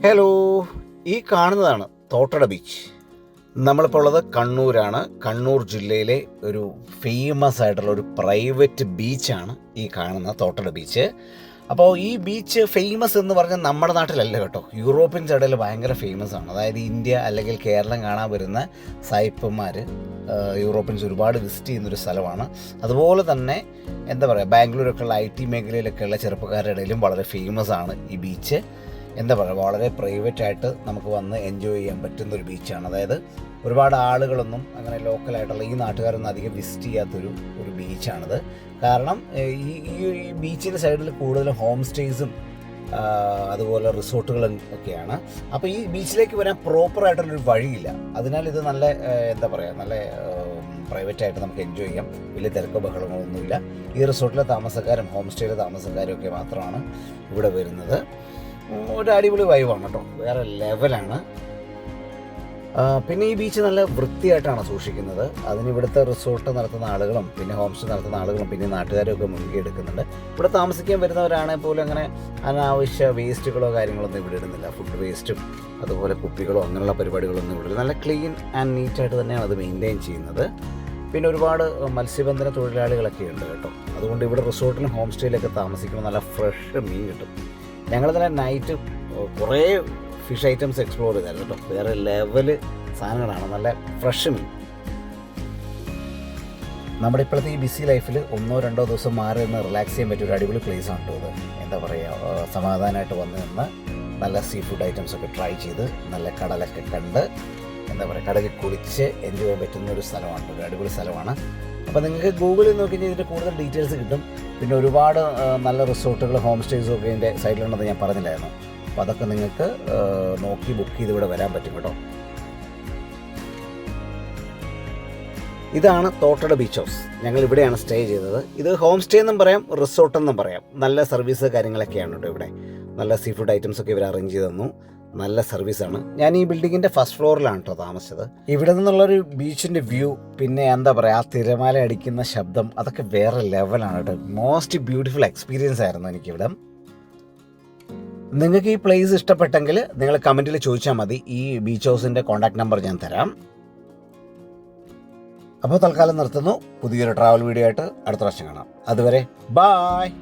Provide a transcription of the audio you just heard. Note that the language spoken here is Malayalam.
ഹലോ, ഈ കാണുന്നതാണ് തോട്ടട ബീച്ച്. നമ്മളിപ്പോൾ ഉള്ളത് കണ്ണൂരാണ്. കണ്ണൂർ ജില്ലയിലെ ഒരു ഫേമസ് ആയിട്ടുള്ള ഒരു പ്രൈവറ്റ് ബീച്ചാണ് ഈ കാണുന്ന തോട്ടട ബീച്ച്. അപ്പോൾ ഈ ബീച്ച് ഫേമസ് എന്ന് പറഞ്ഞാൽ നമ്മുടെ നാട്ടിലല്ല കേട്ടോ, യൂറോപ്യൻ സൈഡിൽ ഭയങ്കര ഫേമസ് ആണ്. അതായത് ഇന്ത്യ അല്ലെങ്കിൽ കേരളം കാണാൻ വരുന്ന സായിപ്പന്മാർ, യൂറോപ്യൻസ് ഒരുപാട് വിസിറ്റ് ചെയ്യുന്നൊരു സ്ഥലമാണ്. അതുപോലെ തന്നെ എന്താ പറയുക, ബാംഗ്ലൂരൊക്കെ ഉള്ള IT മേഖലയിലൊക്കെ ഉള്ള ചെറുപ്പക്കാരുടെ ഇടയിലും വളരെ ഫേമസ് ആണ് ഈ ബീച്ച്. എന്താ പറയുക, വളരെ പ്രൈവറ്റായിട്ട് നമുക്ക് വന്ന് എൻജോയ് ചെയ്യാൻ പറ്റുന്ന ഒരു ബീച്ചാണ്. അതായത് ഒരുപാട് ആളുകളൊന്നും അങ്ങനെ ലോക്കലായിട്ടുള്ള ഈ നാട്ടുകാരൊന്നും അധികം വിസിറ്റ് ചെയ്യാത്തൊരു ബീച്ചാണിത്. കാരണം ഈ ബീച്ചിൻ്റെ സൈഡിൽ കൂടുതലും ഹോം സ്റ്റേസും അതുപോലെ റിസോർട്ടുകളും ഒക്കെയാണ്. അപ്പോൾ ഈ ബീച്ചിലേക്ക് വരാൻ പ്രോപ്പറായിട്ടുള്ളൊരു വഴിയില്ല. അതിനാൽ ഇത് നല്ല എന്താ പറയുക, നല്ല പ്രൈവറ്റായിട്ട് നമുക്ക് എൻജോയ് ചെയ്യാം. വലിയ തിരക്കോ ബഹളങ്ങളൊന്നുമില്ല. ഈ റിസോർട്ടിലെ താമസക്കാരും ഹോം സ്റ്റേയിലെ താമസക്കാരും ഒക്കെ മാത്രമാണ് ഇവിടെ വരുന്നത്. ഒരു അടിപൊളി വൈബാണ് കേട്ടോ, വേറെ ലെവലാണ്. പിന്നെ ഈ ബീച്ച് നല്ല വൃത്തിയായിട്ടാണ് സൂക്ഷിക്കുന്നത്. അതിനിവിടുത്തെ റിസോർട്ട് നടത്തുന്ന ആളുകളും പിന്നെ ഹോം സ്റ്റേ നടത്തുന്ന ആളുകളും പിന്നെ നാട്ടുകാരും ഒക്കെ മുൻകൈ എടുക്കുന്നുണ്ട്. ഇവിടെ താമസിക്കാൻ വരുന്നവരാണെങ്കിൽ പോലും അങ്ങനെ അനാവശ്യ വേസ്റ്റുകളോ കാര്യങ്ങളൊന്നും ഇവിടെ ഇടുന്നില്ല. ഫുഡ് വേസ്റ്റും അതുപോലെ കുപ്പികളോ അങ്ങനെയുള്ള പരിപാടികളൊന്നും ഇവിടെ നല്ല ക്ലീൻ ആൻഡ് നീറ്റായിട്ട് തന്നെയാണ് അത് മെയിൻറ്റെയിൻ ചെയ്യുന്നത്. പിന്നെ ഒരുപാട് മത്സ്യബന്ധന തൊഴിലാളികളൊക്കെ ഉണ്ട് കേട്ടോ. അതുകൊണ്ട് ഇവിടെ റിസോർട്ടിലും ഹോം സ്റ്റേയിലൊക്കെ താമസിക്കുമ്പോൾ നല്ല ഫ്രഷ് മീൻ കിട്ടും. ഞങ്ങൾ തന്നെ നൈറ്റ് കുറേ ഫിഷ് ഐറ്റംസ് എക്സ്പ്ലോർ ചെയ്തായിരുന്നു കേട്ടോ. വേറെ ലെവല് സാധനങ്ങളാണ്, നല്ല ഫ്രഷ് മീൻ. നമ്മുടെ ഇപ്പോഴത്തെ ഈ ബിസി ലൈഫിൽ 1-2 ദിവസം മാറി നിന്ന് റിലാക്സ് ചെയ്യാൻ പറ്റിയ ഒരു അടിപൊളി പ്ലേസ് ആണ് കേട്ടോ ഇത്. എന്താ പറയുക, സമാധാനമായിട്ട് വന്ന് നിന്ന് നല്ല സീ ഫുഡ് ഐറ്റംസൊക്കെ ട്രൈ ചെയ്ത് നല്ല കടലൊക്കെ കണ്ട് എന്താ പറയുക, കടലിൽ കുളിച്ച് എൻജോയ് ചെയ്യാൻ പറ്റുന്ന ഒരു സ്ഥലമാണ്, ഒരു അടിപൊളി സ്ഥലമാണ്. അപ്പോൾ നിങ്ങൾക്ക് ഗൂഗിളിൽ നോക്കി കഴിഞ്ഞാൽ ഇതിൻ്റെ കൂടുതൽ ഡീറ്റെയിൽസ് കിട്ടും. പിന്നെ ഒരുപാട് നല്ല റിസോർട്ടുകൾ ഹോം സ്റ്റേസും ഒക്കെ ഇതിൻ്റെ സൈഡിലുണ്ടെന്ന് ഞാൻ പറഞ്ഞില്ലായിരുന്നു. അപ്പോൾ അതൊക്കെ നിങ്ങൾക്ക് നോക്കി ബുക്ക് ചെയ്ത് ഇവിടെ വരാൻ പറ്റും കേട്ടോ. ഇതാണ് തോട്ടട ബീച്ച് ഹൗസ്. ഞങ്ങൾ ഇവിടെയാണ് സ്റ്റേ ചെയ്തത്. ഇത് ഹോം സ്റ്റേ എന്നും പറയാം, റിസോർട്ട് എന്നും പറയാം. നല്ല സർവീസ് കാര്യങ്ങളൊക്കെയാണ് കേട്ടോ ഇവിടെ. നല്ല സീ ഫുഡ് ഐറ്റംസ് ഒക്കെ ഇവർ അറേഞ്ച് ചെയ്ത് തന്നു. നല്ല സർവീസാണ്. ഞാൻ ഈ ബിൽഡിങ്ങിൻ്റെ ഫസ്റ്റ് ഫ്ലോറിലാണ് കേട്ടോ താമസിച്ചത്. ഇവിടെ നിന്നുള്ളൊരു ബീച്ചിൻ്റെ വ്യൂ, പിന്നെ എന്താ പറയുക, ആ തിരമാല അടിക്കുന്ന ശബ്ദം, അതൊക്കെ വേറെ ലെവലാണ് കേട്ടോ. മോസ്റ്റ് ബ്യൂട്ടിഫുൾ എക്സ്പീരിയൻസ് ആയിരുന്നു എനിക്കിവിടെ. നിങ്ങൾക്ക് ഈ പ്ലേസ് ഇഷ്ടപ്പെട്ടെങ്കിൽ നിങ്ങൾ കമൻറ്റിൽ ചോദിച്ചാൽ മതി. ഈ ബീച്ച് ഹൗസിൻ്റെ കോൺടാക്ട് നമ്പർ ഞാൻ തരാം. അപ്പോൾ തൽക്കാലം നിർത്തുന്നു. പുതിയൊരു ട്രാവൽ വീഡിയോ ആയിട്ട് അടുത്ത പ്രാവശ്യം കാണാം. അതുവരെ ബായ്.